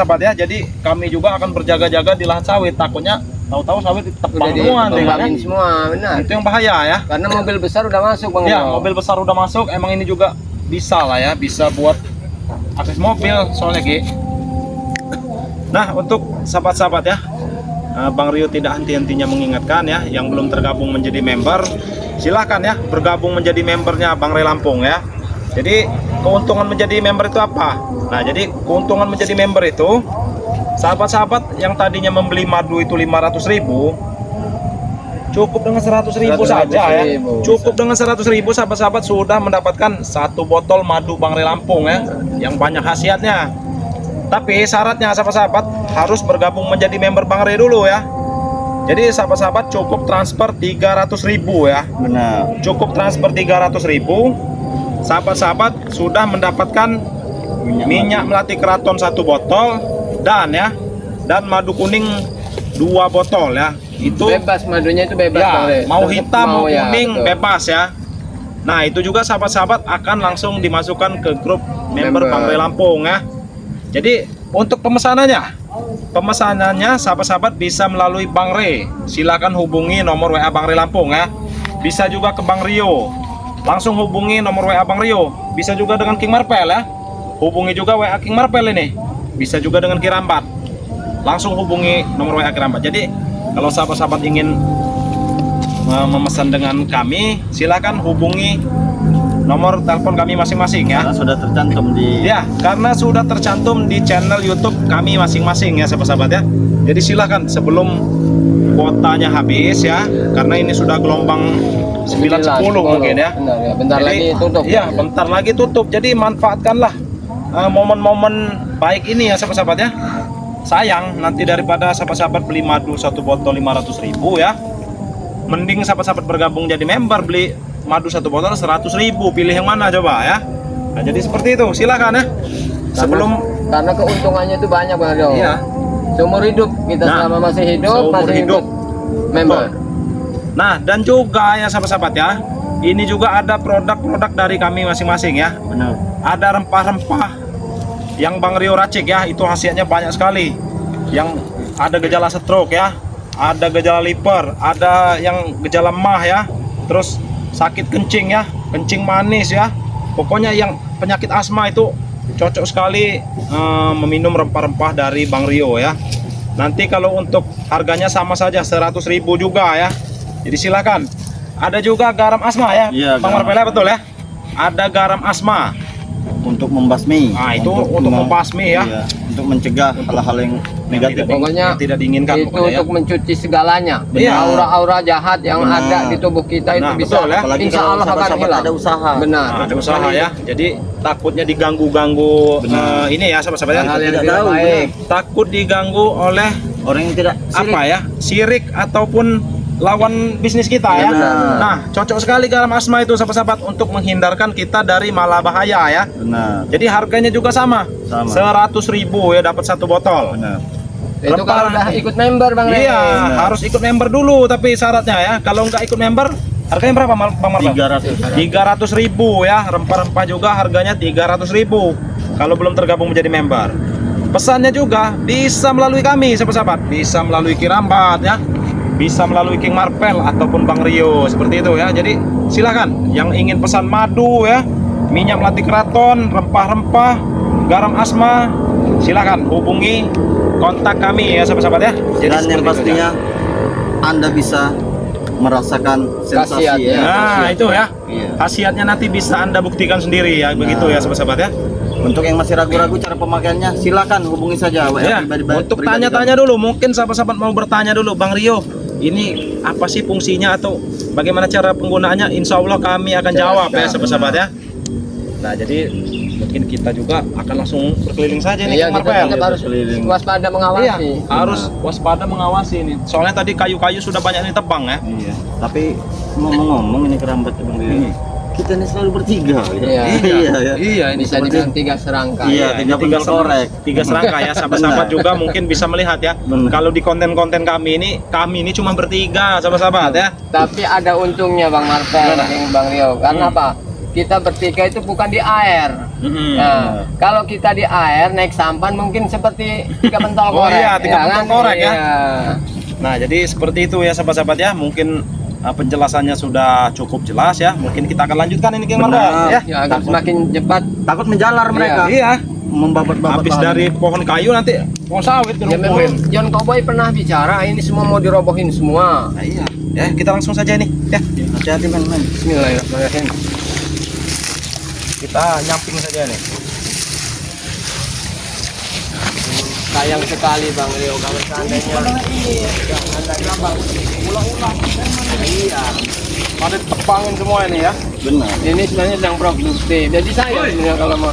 sahabat ya. Jadi kami juga akan berjaga-jaga di lahan sawit. Takutnya tahu-tahu sawit tebang semua, semua, benar. Itu yang bahaya ya. Karena mobil besar udah masuk Bang. Ya, mobil besar udah masuk. Emang ini juga bisa lah ya, bisa buat akses mobil soalnya Ki. Nah, untuk sahabat-sahabat ya, Bang Rio tidak henti-hentinya mengingatkan ya, yang belum tergabung menjadi member, silahkan ya bergabung menjadi membernya Bang Ray Lampung ya. Jadi keuntungan menjadi member itu apa? Nah, jadi keuntungan menjadi member itu, sahabat-sahabat yang tadinya membeli madu itu 500.000, cukup dengan 100.000 saja ya. Cukup dengan 100.000 sahabat-sahabat sudah mendapatkan 1 botol madu Bang Ray Lampung ya, yang banyak khasiatnya. Tapi syaratnya sahabat-sahabat harus bergabung menjadi member Bang Ray dulu ya. Jadi sahabat-sahabat cukup transfer 300.000 ya. Benar. Cukup transfer 300.000. Sahabat-sahabat sudah mendapatkan minyak melati keraton 1 botol dan ya, dan madu kuning 2 botol ya. Itu bebas, madunya itu bebas ya, Bang Ray. mau hitam mau ya, kuning betul. bebas ya. Nah, itu juga sahabat-sahabat akan langsung dimasukkan ke grup member Bang Ray Lampung ya. Jadi untuk pemesanannya sahabat-sahabat bisa melalui Bang Ray. Silakan hubungi nomor WA Bang Ray Lampung ya. Bisa juga ke Bang Rio. Langsung hubungi nomor WA Bang Rio. Bisa juga dengan King Marpel ya. Hubungi juga WA King Marpel ini. Bisa juga dengan Kirambat. Langsung hubungi nomor WA Kirambat. Jadi kalau sahabat-sahabat ingin memesan dengan kami, silakan hubungi nomor telepon kami masing-masing ya. Karena sudah tercantum di karena sudah tercantum di channel YouTube kami masing-masing ya sahabat-sahabat ya. Jadi silakan sebelum kuotanya habis ya, karena ini sudah gelombang 9-10 mungkin ya. Benar ya, bentar Jadi, lagi tutup. Iya, bentar lagi tutup. Jadi manfaatkanlah momen-momen baik ini ya sahabat-sahabat ya. Sayang nanti daripada sahabat-sahabat beli madu 1 botol 500.000 ya. Mending sahabat-sahabat bergabung jadi member, beli madu 1 botol 100.000. Pilih yang mana coba ya. Nah, jadi seperti itu. Silakan ya. Karena keuntungannya itu banyak Bang Rio. Iya. Seumur hidup kita selama masih hidup, seumur hidup member. Nah, dan juga ya sahabat-sahabat ya, ini juga ada produk-produk dari kami masing-masing ya. benar. Ada rempah-rempah yang Bang Rio racik ya, itu khasiatnya banyak sekali. Yang ada gejala stroke ya, ada gejala liver, ada yang gejala mah ya, terus sakit kencing ya, kencing manis ya. Pokoknya yang penyakit asma itu cocok sekali meminum rempah-rempah dari Bang Rio ya. Nanti kalau untuk harganya sama saja 100.000 juga ya. Jadi silakan. Ada juga garam asma ya, Iya, Bang Marpela betul ya. Ada garam asma. Untuk membasmi. Nah, itu untuk membasmi ya. Iya, untuk mencegah hal-hal yang negatif. Pokoknya yang tidak diinginkan itu pokoknya ya. untuk mencuci segalanya. Iya. Aura-aura jahat yang Benar. ada di tubuh kita itu Nah, bisa betul ya. Apalagi insya kalau Allah akan sahabat-sahabat hilang. ada usaha. Benar. Nah, ada usaha ya. Jadi takutnya diganggu-ganggu ini ya sahabat-sahabat ya. Hal yang Tidak tidak tahu, baik. Takut diganggu oleh Orang yang tidak apa ya? Sirik ataupun lawan bisnis kita ya. Benar. Nah, cocok sekali garam asma itu sahabat-sahabat untuk menghindarkan kita dari malabahaya ya. benar. Jadi harganya juga sama. 100.000 ya dapat 1 botol. Benar. Itu kalau udah ikut member Bang Ray. Iya, harus ikut member dulu tapi syaratnya ya. Kalau nggak ikut member, harganya berapa Bang Marpel? 300.000 ya. Rempah-rempah juga harganya 300.000 kalau belum tergabung menjadi member. Pesannya juga bisa melalui kami sahabat-sahabat, bisa melalui Kirambat ya, bisa melalui King Marpel ataupun Bang Rio seperti itu ya. Jadi silakan yang ingin pesan madu ya, minyak melati keraton, rempah-rempah, garam asma, silakan hubungi kontak kami ya sahabat-sahabat ya. Jadi Dan yang seperti itu, pastinya Anda bisa merasakan sensasi Khasiatnya. ya. Nah, itu ya. Iya. Khasiatnya nanti bisa Anda buktikan sendiri ya, begitu ya sahabat-sahabat ya. Untuk yang masih ragu-ragu cara pemakaiannya, silakan hubungi saja WA Ya, pribadi- untuk pribadi tanya-tanya dulu, mungkin sahabat-sahabat mau bertanya dulu, Bang Rio, ini apa sih fungsinya atau bagaimana cara penggunaannya? Insya Allah kami akan jawab ya sahabat-sahabat ya. Nah, jadi mungkin kita juga akan langsung berkeliling saja nih Iya, King kita Marpel. tetap harus keliling. waspada mengawasi. Iya, harus waspada mengawasi ini. Soalnya tadi kayu-kayu sudah banyak yang ditebang ya. Iya. Tapi ngomong-ngomong ini kerambat Bang Rio ini. Kita ini selalu bertiga ya. Iya. ya. Iya, ini Bisa dibilang 3 serangka. Iya, ini tiga korek. tiga serangka ya sahabat-sahabat juga mungkin bisa melihat ya. Benar. Kalau di konten-konten kami ini cuma bertiga sahabat-sahabat ya. Tapi ada untungnya Bang Marpel, Bang Rio. Karena apa? kita bertiga itu bukan di air. Nah, kalau kita di air naik sampan mungkin seperti 3 pentol Oh korek. iya, 3 pentol korek ya. Iya. Nah, jadi seperti itu ya sahabat-sahabat ya. Mungkin penjelasannya sudah cukup jelas ya. Mungkin kita akan lanjutkan ini King Marga Benar. ya. Ya, agar semakin cepat. Takut menjalar mereka. Iya. Membabat-babat Habis bahan. dari pohon kayu nanti pohon sawit Ya memang dirobohin. John Cowboy pernah bicara ini semua mau dirobohin semua. Nah, iya. Ya, kita langsung saja nih ya. Hati-hati men. Bismillahirrahmanirrahim. Kita nyamping saja nih. Sayang sekali Bang Rio kalau seandainya iya. Pada tepangin semua ini ya. Benar. Ini sebenarnya sedang produktif. Jadi saya sebenarnya kalau mau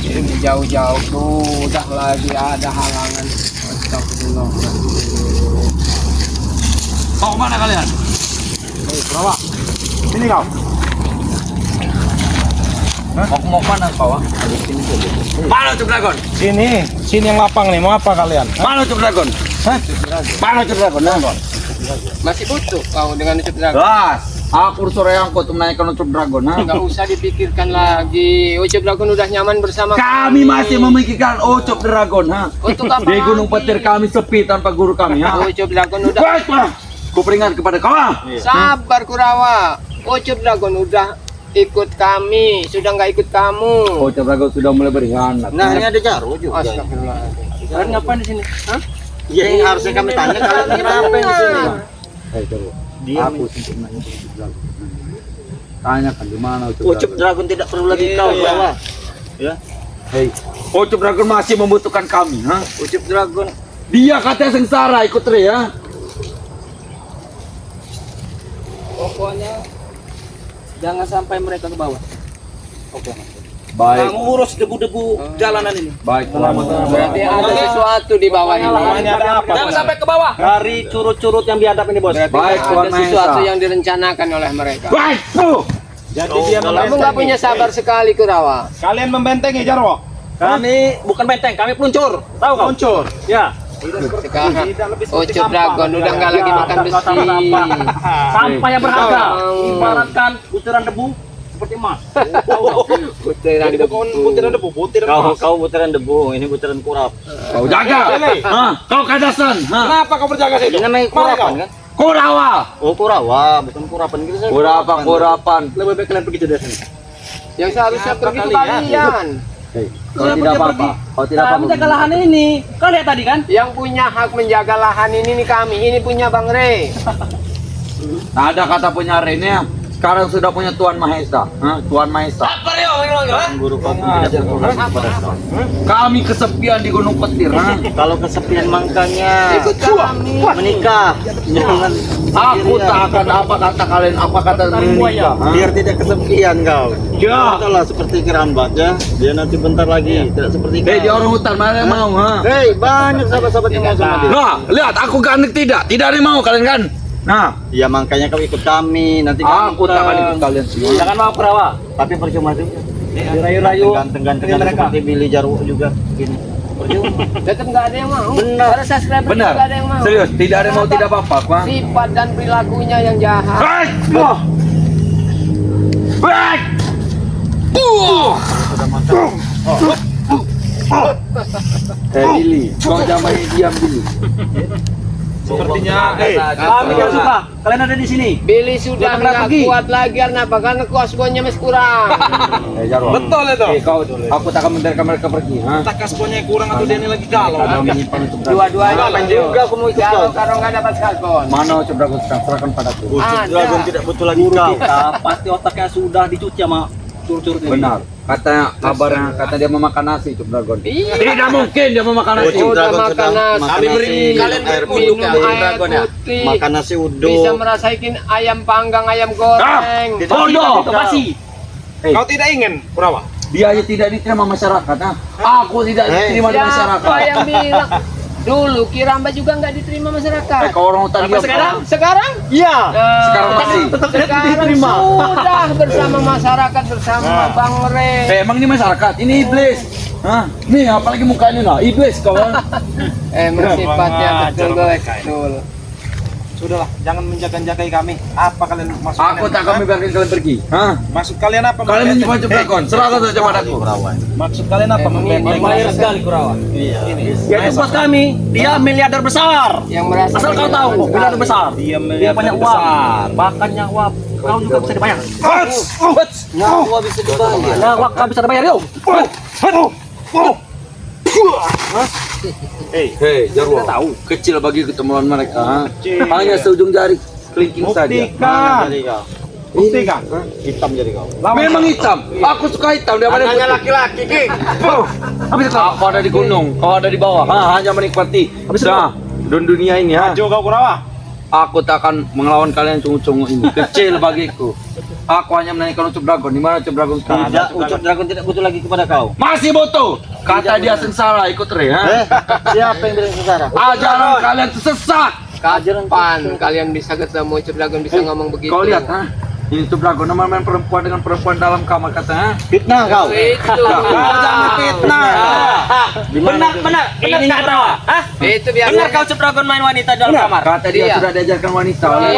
ini jauh-jauh tuh udah lagi ada halangan. Astagfirullah. Mau mana kalian? Berapa? Sini kau. Mau mana kau? Mana Cuk Dragon? Sini yang lapang nih. Mau apa kalian? Mana Cuk Dragon? Hah? Mana Cuk Dragon? Masih butuh kau dengan Ucup Dragon. Gas. Aku sore yang kau menaikkan Cuk Dragon. Enggak usah dipikirkan lagi. Ucup Dragon udah nyaman bersama Kami masih memikirkan Ucup Dragon, ha? Untuk apa Di Gunung lagi? Petir kami sepi tanpa guru kami, ha? Ucup Dragon udah Baik, Pak. Ku peringat kepada kau, ha? sabar Kurawa. Ucup Dragon udah ikut kami, sudah nggak ikut kamu. Ucup Dragon sudah mulai berkhianat. Nah, ini ada Jarwo juga. Astagfirullah. Kalian ngapain di sini? Hah? Ya, yang harusnya kami tanya kalian kenapa di sini? Hei, Jarwo. Dia Aku simpul nanya Ucup Dragon. Tanyakan di mana Ucup Ucup Dragon. Dragon tidak perlu lagi kau, Jawa. Ya. Hei, Ucup Dragon masih membutuhkan kami, ha? Ucup Dragon. Dia katanya sengsara ikut Re, ya. Pokoknya jangan sampai mereka ke bawah. Baik, urus debu-debu jalanan ini. baik, Tuan. Berarti ada sesuatu di bawah ini. Ini ada apa? Jangan sampai ke bawah. Dari curut-curut yang biadab ini, Bos. Baik, Tuan Ada sesuatu Mahesa. yang direncanakan oleh mereka. Baik, tuh. Jadi dia Kamu nggak punya sabar sekali Kurawa. Kalian membentengi Jarwo. Kami bukan benteng, kami peluncur. Tahu kau? Muncul. Ya. Sekarang Ucup Dragon udah nggak lagi makan besi. Sampah yang berharga. Oh. Ibaratkan butiran debu seperti emas. Butiran Jadi debu. butiran debu, butiran emas. Kau butiran debu, ini butiran kurap. Kau jaga. Ha, kau kadasan. Ha. Kenapa kau berjaga situ? Ini namanya Mana kurapan kau? kan? Kurawa. Oh, kurawa, bukan kurapan gitu saya. Kurapan. Lebih baik kalian pergi dari sini. Yang seharusnya Kenapa pergi ke kalian? kalian. Hei, kau tidak apa-apa. Kau tidak apa-apa. menjaga lahan ini. Kau lihat tadi kan? Yang punya hak menjaga lahan ini nih kami. Ini punya Bang Rey. Nah, ada kata punya Rene ya. Sekarang sudah punya Tuan Mahesa. Ha? Tuan Mahesa. Guru kau pun tidak berkenan kepada kau. Kami kesepian di Gunung Petir. Ha? Kalau kesepian makanya Ikut kami. menikah. Jangan Aku tak akan apa kata kalian, apa kata menikah. Ha? biar tidak kesepian kau. Ya. Itulah seperti kerambat ya. Dia nanti bentar lagi tidak seperti Hei, dia kau. orang hutan, mana yang mau? Ha? Hei, banyak sahabat-sahabat yang mau sama dia. Nah, lihat aku gandeng tidak ada yang mau kalian kan? Nah, Ya makanya kau ikut kami. Nanti aku tak akan ikut kalian semua. Jangan mau perawa, tapi percuma juga. Rayu-rayu, ganteng-ganteng seperti Billy Jarwo juga. Gini. Percuma. Tetap nggak ada yang mau. Benar. Para subscriber Benar. nggak ada yang mau. Serius, tidak ada yang mau tidak apa-apa, Pak. Sifat dan perilakunya yang jahat. Baik. Baik. Billy, kau jangan main diam Billy. Sepertinya Kami tidak suka. Kalian ada di sini. Billy sudah Jangan nggak pergi. kuat lagi karena apa? Karena kuasbonnya masih kurang. Jarwo. betul itu. Kau, aku tak akan membiarkan mereka pergi. Ha? Tak kasbonya kurang atau dia ini lagi galau. Kau kan? menyimpan untuk Dua-duanya Ngapain juga aku mau ikut kau? kalau nggak dapat kalbon. Mana Ucup Dragon sekarang? Serahkan padaku. Ada. Dragon tidak butuh lagi kau. Pasti otaknya sudah dicuci sama curut-curut ini. Benar. Katanya kabarnya kata dia memakan nasi Ucup Dragon. Iya. Tidak mungkin dia memakan nasi. Ucup Udah Dragon makan sedang nasi. makan Kami beri nasi, kalian air beri minum Minum air Dragon ya. putih. Makan nasi uduk. Bisa merasakan ayam panggang, ayam goreng. Bodoh. Kau tidak ingin Kurawa? Dia aja tidak diterima masyarakat. Ha? Aku tidak diterima di Siapa masyarakat. yang bilang? Dulu Kiramba juga nggak diterima masyarakat. Kau orang hutan dia. Sekarang? Iya. Sekarang masih. Sekarang sudah bersama masyarakat bersama Bang Rey. Emang ini masyarakat, ini iblis. Hah? Nih apalagi mukanya nah, iblis kawan. Emang sifatnya betul betul. Sudahlah, jangan menjaga-jagai kami. Apa kalian maksud Aku tak akan membiarkan kalian pergi. Hah? Maksud kalian apa? Kalian menyimpan Ciprakon. Serahkan saja padaku. Maksud kalian apa? Mahir sekali Kurawa. Iya. Dia itu bos kami, dia miliarder besar. Yang merasa Asal kau tahu, miliarder besar. Dia Dia banyak uang, bahkan nyawa kau juga bisa dibayar. nyawa bisa dibayar. Nyawa kau bisa dibayar, yo. Hei, Jarwo. Kecil bagi ketemuan mereka. Ha? Hanya seujung jari kelingking saja. Buktikan. Jadi kau. Buktikan. Hitam jadi kau. Memang hitam. Aku suka hitam daripada Hanya putih. laki-laki, Ki. Habis itu kau ada di gunung, kau ada di bawah. Hanya menikmati. Nah, dunia ini ha. Maju kau Kurawa. Aku tak akan melawan kalian cungu-cungu ini. Kecil bagiku. Aku hanya menanyakan Ucup Dragon. Di mana Ucup Dragon sekarang? Tidak, Ucup Dragon tidak butuh lagi kepada kau. Masih butuh. Kata dia sengsara ikut Re. Ha? Siapa yang bilang sengsara? Ajaran kalian sesat. Kapan kalian bisa ketemu Ucup Dragon bisa ngomong begitu? Kau lihat ha? Ini Ucup Dragon nama main perempuan dengan perempuan dalam kamar kata ha? Fitnah kau. Itu. Kau jangan fitnah. Benar, ini nggak tahu. Hah? Itu biasa. Benar kau Ciprakon main wanita dalam kamar. Kata dia Iya. sudah diajarkan wanita. Ini oleh-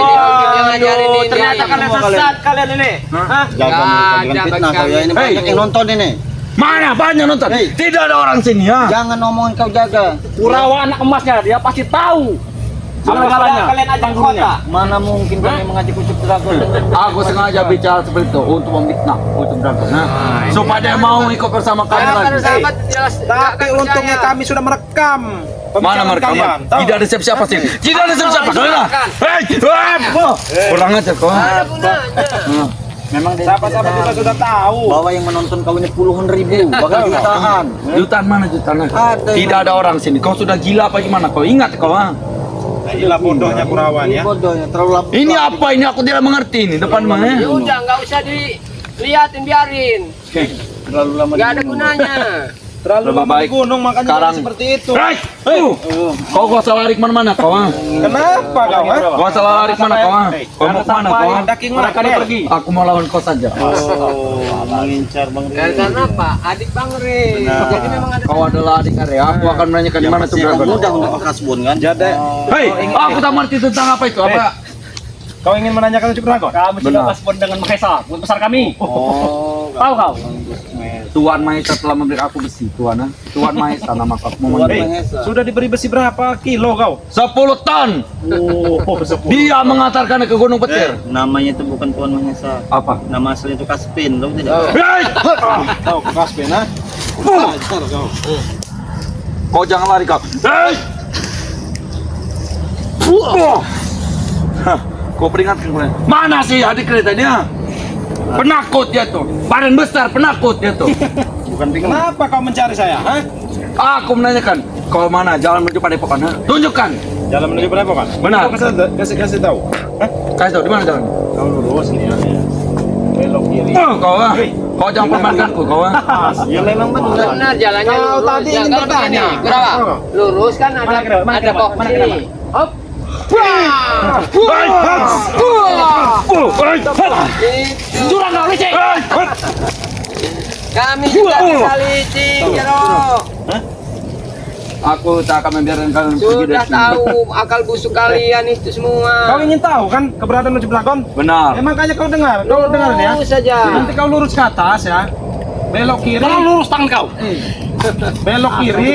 yang ngajarin ini. Ternyata kalian sesat kalian ini. Hah? Jaga mulut dengan Ada fitnah kau ya. Ini Hei. banyak yang nonton ini. Mana banyak nonton? Hei. Tidak ada orang sini ha? Jangan ngomongin kau jaga. Kurawa anak emasnya, dia pasti tahu. Segala-galanya. Kalian ajak kota. Mana mungkin kami mengajak Ucup Dragon dengan Aku sengaja bicara seperti itu untuk memfitnah Ucup Dragon. Ha? Supaya dia mau ikut bersama kami Karena lagi. sahabat jelas. Tapi untungnya kami sudah merekam. Mana pembicaraan mereka? kalian. Tahu? Tidak ada siapa-siapa sih. Tidak ada siapa-siapa. Kalian. Hei, kurang ajar kau. Ada gunanya. Ha. memang dia Sahabat-sahabat kita sudah tahu. bahwa yang menonton kau ini puluhan ribu, bahkan jutaan. Jutaan mana jutaan? Ada yang- Tidak ada orang sini. Kau sudah gila apa gimana? Kau ingat kau ha? Inilah bodohnya Kurawan Ini ya. bodohnya terlalu lama. Ini apa ini? Aku tidak mengerti ini. Depan mana? Ya udah nggak usah diliatin biarin. Terlalu lama. Nggak ada gunanya. Terlalu Lebih lama di baik gunung makanya sekarang. jadi seperti itu. Hei, kau gak usah lari kemana-mana kau ha? Kenapa kau? Ha? Gak usah lari kemana kau ha? Kau mau kemana kau ha? Daking mereka pergi. Aku mau lawan kau saja. Oh, mengincar Bang Rio. Karena apa? Adik Bang Re. Benar. Jadi memang ada. Kau adalah adik Are. Aku akan menanyakan di mana tuh Yang Dragon. mudah untuk kasbon kan? Jadi Hei, aku tak mengerti tentang apa itu. Apa? kau ingin menanyakan Ucup Dragon? Kami sudah Benar. paspor dengan Mahesa, buat besar kami. Oh, Tahu kau? Tuan Mahesa telah memberi aku besi, Tuan. Ha? Tuan Mahesa nama aku. Mau Tuan manggil. Mahesa. Sudah diberi besi berapa kilo kau? 10 ton. Oh, 10. Dia mengantarkan ke Gunung Petir. Namanya itu bukan Tuan Mahesa. Apa? Nama asli itu Kaspin, tahu tidak? Hei, Tahu Kaspen ha? Ajar kau. kau jangan lari kau. Hei. Hah, kau peringatkan kalian. Mana sih adik kereta ini? Ha? Penakut dia tuh. Badan besar penakut dia tuh. Bukan bingung. Kenapa kau mencari saya? Ha? Aku menanyakan, kau mana jalan menuju Padepokan? Ha? Tunjukkan. Jalan menuju Padepokan. Benar. Kau kasih tahu. Hah? Kasih tahu di mana jalan? Kau lurus nih ya. Belok kiri. Oh, kau ah. Kau jangan permainkanku kau ah. Ya memang benar. Benar jalannya Kau lurus. tadi Ya, ingin kalau bertanya. begini, Kurawa, lurus kan ada kok sini. Hop. Curang kau licik. Kami juga bisa licik, Jero. Aku tak akan membiarkan kalian pergi Sudah dari sini. tahu akal busuk kalian itu Kau semua. ingin tahu kan keberadaan Ucup Dragon? Benar. Makanya kau dengar. Kau dengar ya. Lurus saja. Nanti kau lurus ke atas ya. Belok kiri. Kalau lurus tangan kau. Belok kiri.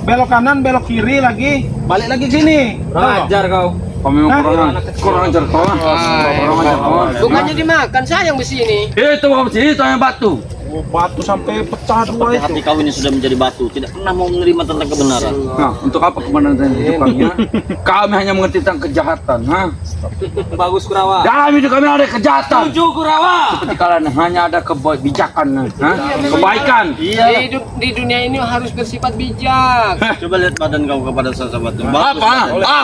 Belok kanan, belok kiri lagi. Balik lagi ke sini. Tahu kau? Kau. Kau memang kurang ajar kau ah. Kurang ajar kau. Bukannya dimakan sayang besi ini. Itu bukan besi, itu yang batu. Oh, batu sampai pecah dua Seperti hati itu. kau ini sudah menjadi batu, tidak pernah mau menerima tentang kebenaran. Nah, untuk apa kebenaran hidup kami? Ha? Kami hanya mengerti tentang kejahatan. Ha? Bagus Kurawa. Dalam hidup kami ada kejahatan. Tujuh Kurawa. Seperti kalian hanya ada kebijakan, ha? Kebaikan. Di dunia ini harus bersifat bijak. Coba lihat badan kau kepada sahabat. Apa?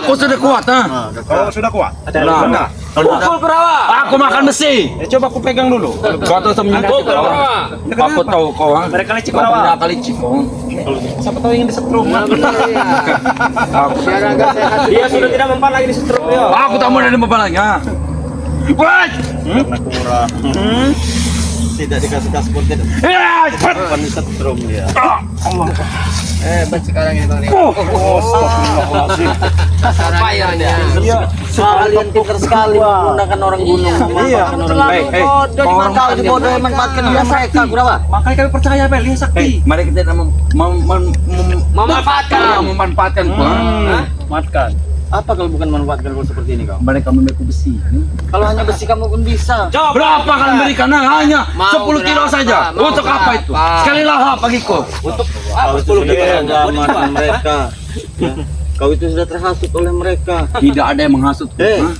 Aku sudah kuat, ha? Kau sudah kuat. Nah, Pukul Kurawa. aku makan besi. Coba aku pegang dulu. Kau terus menyentuh kau. Aku tahu kau, ha? Mereka licik Kau Kurawa. punya kali cik kau. Siapa tahu ingin disetrum. Nah, benar ya. Aku Biar agak sehat. Dia sudah tidak mempan lagi di setrum dia. Aku tak mau dari mempan lagi, ha? Wait! Karena kurang. tidak dikasih kasbon tidak. Panis setrum dia. Hebat sekarang ini Bang Rio. Sasarannya. Kalian pintar sekali menggunakan orang gunung. Iya. Bodoh di kau dibodoh manfaatkan dia mereka, Kurawa. Makanya kami percaya Bel, lihat sakti. Mari kita Memanfaatkan. memanfaatkan Makan. Apa kalau bukan manfaatkan kalau seperti ini kau? mereka memiliki besi. Kalau hanya besi kamu pun bisa. Berapa kalian berikan? Nah, hanya Mau 10 kilo berapa? saja. Mau Untuk apa itu? berapa? Sekali lahap bagiku. Kau itu sudah beragama mereka. Ya. Kau itu sudah terhasut oleh mereka. Tidak ada yang menghasut. Hah?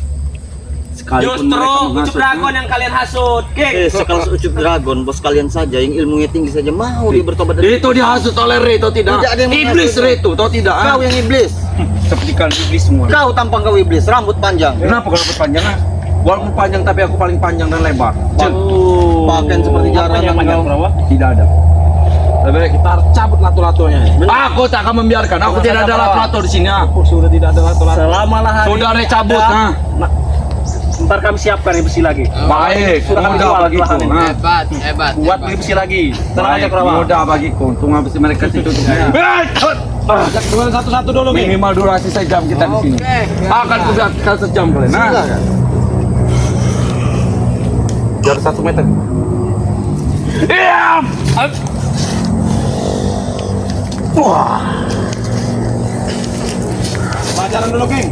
Sekalipun Justru mereka Ucup menghasut. Dragon yang kalian hasut, King. Sekelas Ucup Dragon, bos kalian saja yang ilmunya tinggi saja mau dia bertobat dari Itu dihasut oleh Reto tidak? Tidak ada yang Iblis menghasut. Reto, atau tidak? kau yang iblis. Seperti kalian iblis semua. Kau tampang kau iblis, rambut panjang. Kenapa kalau berpanjang? Walaupun panjang tapi aku paling panjang dan lebar. Pakaian seperti jaranan Panjang kau. Kurawa. Tidak ada. Lebih baik kita cabut lato-latonya. Aku tak akan membiarkan. Aku tidak ada lato-lato di sini. Sudah tidak ada lato-lato. Selama lahar. Sudah cabut. Ntar kami siapkan yang besi lagi. Baik, Sudah kami mudah jual bagiku. lahan ini. Hebat. Buat beli besi lagi. Tenang aja Baik, Kurawa. mudah bagiku. Untung habis mereka situ. Turun satu-satu dulu, King. Minimal durasi sejam kita di sini. Akan kubiarkan sejam kalian. Nah, Biar 1 meter. iya. Pelajaran dulu, King.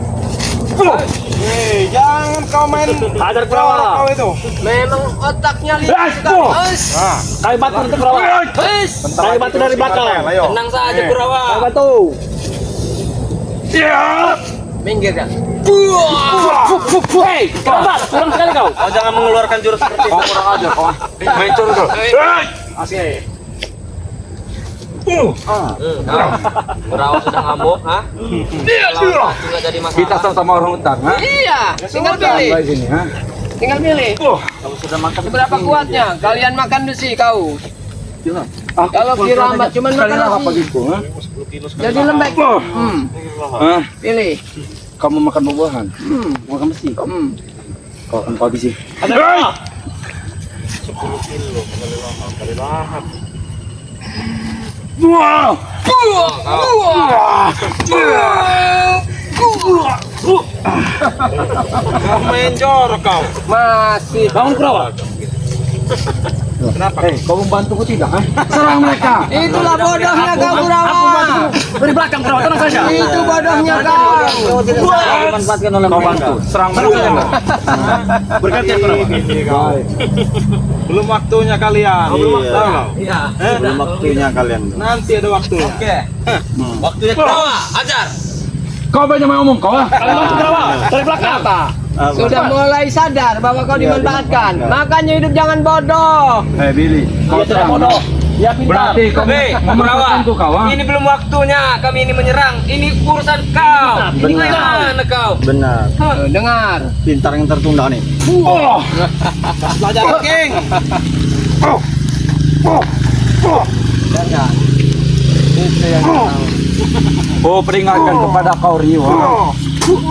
Jangan kau main Hajar Kurawa. kau itu. Memang otaknya lihat. Nah, Kami bantu untuk Kurawa. Kami bantu dari belakang. ayo. Tenang saja Kurawa. Kami bantu. Minggir kan. Hei, kenapa? Kurang sekali kau. Kau jangan mengeluarkan jurus seperti itu. Kurang aja kau. Main curut kau. Asik. Kurawa sudah ngamuk, ha? Tidak jadi masalah. Kita sama-sama orang hutan, ha? Iya, tinggal pilih. Sampai sini, ha? Tinggal pilih. Kau sudah makan Seberapa kuatnya? Kalian makan besi kau. Kalau kira amat cuman Sekali makan lahap nasi. bagiku, ha? Jadi lembek. Hah? Pilih. Kamu makan buah-buahan? Makan besi? Kau akan kau habisi. Hajar Kurawa. Wow! Kau main jorok kau. Masih. Bangun Kurawa. Kenapa? Kau membantuku tidak, ha? Serang mereka! Itulah bodohnya kau Kurawa. Dari belakang Kurawa, tenang saja. Itu bodohnya kau. kau tidak salah dimanfaatkan oleh Kau mereka. bantu, serang mereka. Bergantian Kurawa. Belum waktunya kalian. Iya. Belum waktunya kalian. Nanti ada waktunya. Oke. Waktunya Kurawa. Ajar. Kau banyak ngomong kau, ha? Kalian bantu Kurawa. Dari belakang. Sudah mulai sadar bahwa kau dimanfaatkan. Makanya hidup jangan bodoh. Hei Billy, kau Dia tidak serang. bodoh. Dia pintar. Berarti kau memanfaatkanku kau, ha? Ini belum waktunya kami ini menyerang. Ini urusan kau. Ini mana kau? Benar. Dengar. Pintar yang tertunda nih. Oh! Pelajaran, King. Oh, peringatkan kepada kau Rio, ha?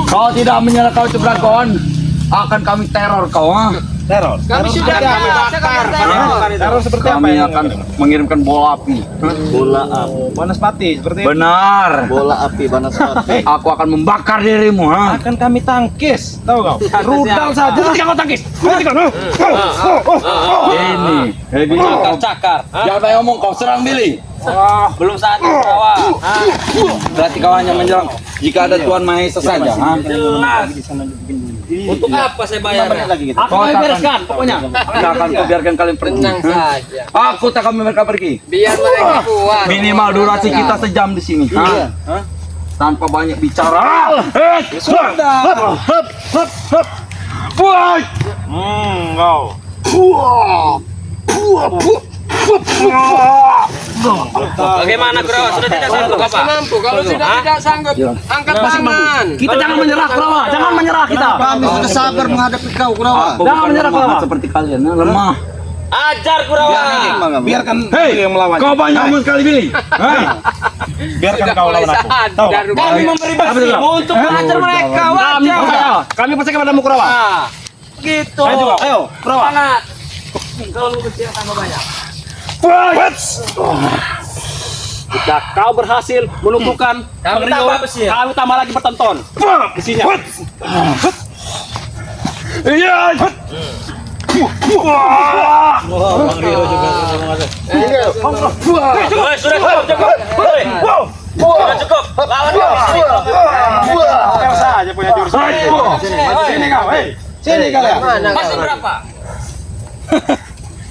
Kau tidak menyerah kau Dragon, akan kami teror kau, ha? Teror. Kami sudah biasa kami teror. Teror seperti apa Kami yang akan mengirimkan bola api. Bola api. Panas pati seperti itu. Benar. Bola api Banaspati. Aku akan membakar dirimu, ha? Akan kami tangkis, tahu kau? Rudal saja. Ketika kau tangkis. Ketika kau. Ini. Hei Billy, kau Cakar. jangan banyak ngomong, kau serang Billy. Belum saatnya Kurawa. Berarti kau hanya menyerang jika ada Tuhan Maha Esa saja, ha? Untuk apa saya bayarnya? Aku mau bereskan pokoknya. Tidak akan kau biarkan kalian pergi. Tenang ha? saja. Aku tak akan mereka pergi. Biar mereka kuat. Minimal durasi kita sejam di sini, ha? Tanpa banyak bicara. Sudah. Woi! Kau. Bagaimana Kurawa? Sudah tidak sanggup Masih apa? mampu. Kalau sudah tidak sanggup, angkat tangan. Kita jangan menyerah Kurawa. Jangan menyerah kita. Kami sudah sabar menghadapi kau, Kurawa. Aku Jangan bukan menyerah, lemah Kurawa. seperti kalian, ha? Lemah. Ajar Kurawa. Biarkan Hei, Billy yang melawan. kau banyak ngomong sekali Billy. Hei, Biarkan Sudah kau mulai lawan aku. Tahu sadar. nggak? Kami memberi besimu untuk mengajar mereka. Kami Wajar. percaya. Kami percaya kepadamu Kurawa. Gitu. Saya juga. Ayo, Kurawa. Semangat. Kalau lu kecil tambah banyak. Jika kau berhasil melumpuhkan Bang Rio, tambah besi ya? kami tambah lagi bertonton. Besinya. Iya. Bang Rio juga Sudah cukup. Sudah cukup. Lawan dia. Kau saja punya jurus. Sini kau, sini kalian. Masih berapa?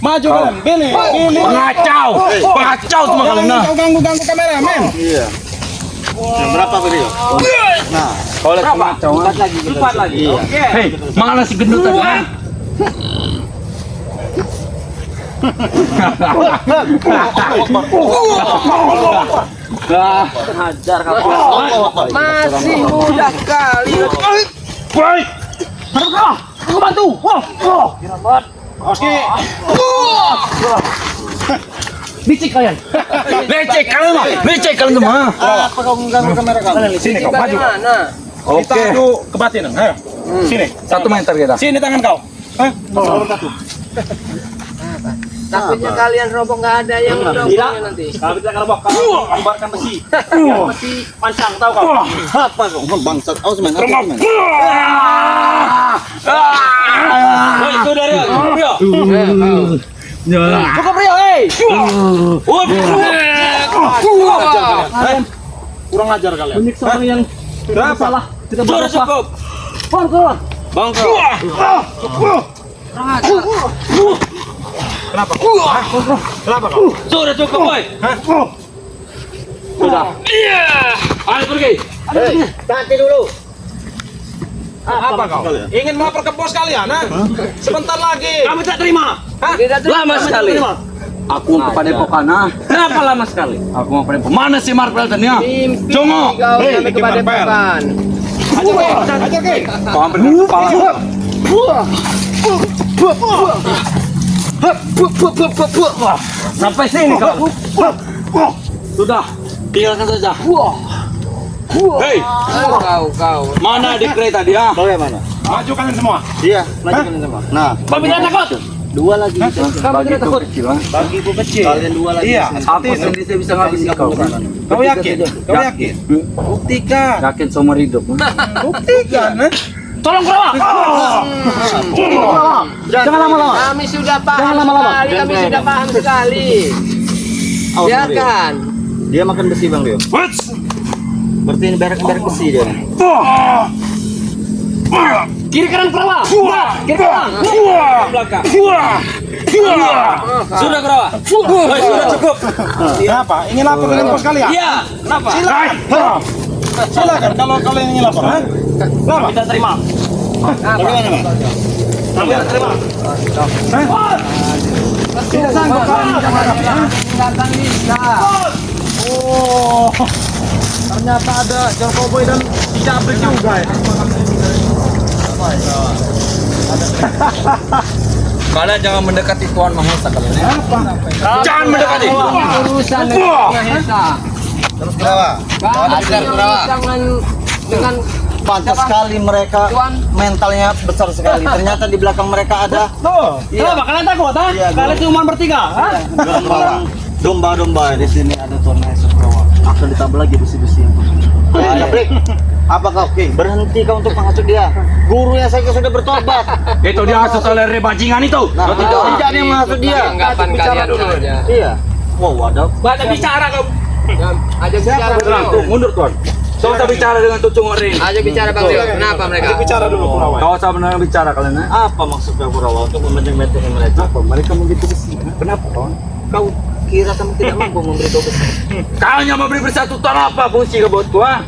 Maju kalian, pilih. Pengacau semua kalian. Nah, Kau ganggu kameramen. Iya. Berapa Bang Rio? Nah, kau lihat pengacau. 4 lagi. iya. Oke. Hei, mana si gendut tadi? Ha? Hajar kau. Masih mudah sekali. Baik. Aku bantu. Oke. Licik kalian. Lecek kalian semua. Apa kau mengganggu kamera kau? Sini kau maju. Mana? Kita adu kebatinan. Ayo. Sini. 1 meter kita. Sini tangan kau. Takutnya kalian roboh nggak ada yang mendongkongnya nanti. Kalau kita kalau kau bubarkan besi. Besi pancang tahu kau. Apa kau? Bangsat. Awas main. Woi, itu dari Rio. Cukup Rio, hei. Kurang ajar kalian. Menyiksa orang yang bersalah. Tidak Sudah berdosa. cukup. Keluar. Bang Kenapa kau? Sudah cukup, boy. Sudah. Ayo pergi. Nanti dulu. Apa kau? Ingin melapor ke bos kalian, ha? Sebentar lagi. Kami tak terima. Lama sekali. Aku mau ke Padepokan. Kenapa lama sekali? Aku mau ke Padepokan. Mana si Marvel tadi? Mimpi Jongo. kau sampai kepada depan. Ajar ke? Kau hampir ke kepala. Sampai sini kau. Sudah, tinggalkan saja. Hei, Kau. mana di kereta dia? Bagaimana? Maju kalian semua. Iya, lanjutkan semua. Nah, Kami tidak takut. 2 lagi. Bagi itu kecil. Bagi buku kecil. Kalian 2 lagi. Iya, Aku sendiri saya bisa ngabisi kau. Kau yakin? Kau yakin? Buktikan. Yakin seumur hidup. Buktikan, ha? Tolong Kurawa. Jangan lama-lama. Kami sudah paham Jangan lama-lama. sekali. Kami sudah paham sekali. Awas, Bang Rio. Biarkan. Dia makan besi Bang Rio. Berarti ini berak besi dia. Kiri kanan Kurawa. Kiri kanan. Belakang. Sudah Kurawa. Woi, sudah cukup. Kenapa? Ingin lapor dengan bos kalian? Iya. Kenapa? Silakan. Silakan kalau kalian ingin lapor, ha? Kenapa? Kita terima. Bagaimana, Bang? Kita terima. Tidak sanggup kalian menjawab, ha? Silakan bisa. Oh, ternyata ada John Cowboy dan Jabrik juga ya. Kalian jangan mendekati Tuan Mahesa kalian ya. Jangan mendekati. Urusan dengan Mahesa. Terus Kurawa. Kami urusan dengan Pantas sekali mereka Tuan. mentalnya besar sekali. Ternyata di belakang mereka ada Tuh, Kenapa kalian takut? Ha? Iya, Kalian cuma bertiga. Ha? domba-domba. Di sini ada Tuan Mahesa Kurawa. Akan ditambah lagi besi-besi yang Jabrik, apa kau? Oke, berhenti kau untuk menghasut dia. Gurunya saya sudah bertobat. Itu dia hasut oleh rebajingan itu. Nah, tidak ada yang menghasut dia. Anggapan kalian saja. Iya. Wow, ada. Banyak bicara kau. Ajak bicara Tenang, tuh, dulu. mundur Tuan. Kau usah bicara dengan tucung orang. Ajak bicara Bang Rio. Kenapa mereka? bicara dulu Kurawa. Kau usah benar bicara kalian ya. Apa maksudnya Kurawa untuk membentuk-bentukkan mereka? Apa? Mereka membentuk besi. Kenapa kawan? Kau kira kamu tidak mampu memberi besi? Kau hanya memberi bersatu ton apa fungsi buatku ha?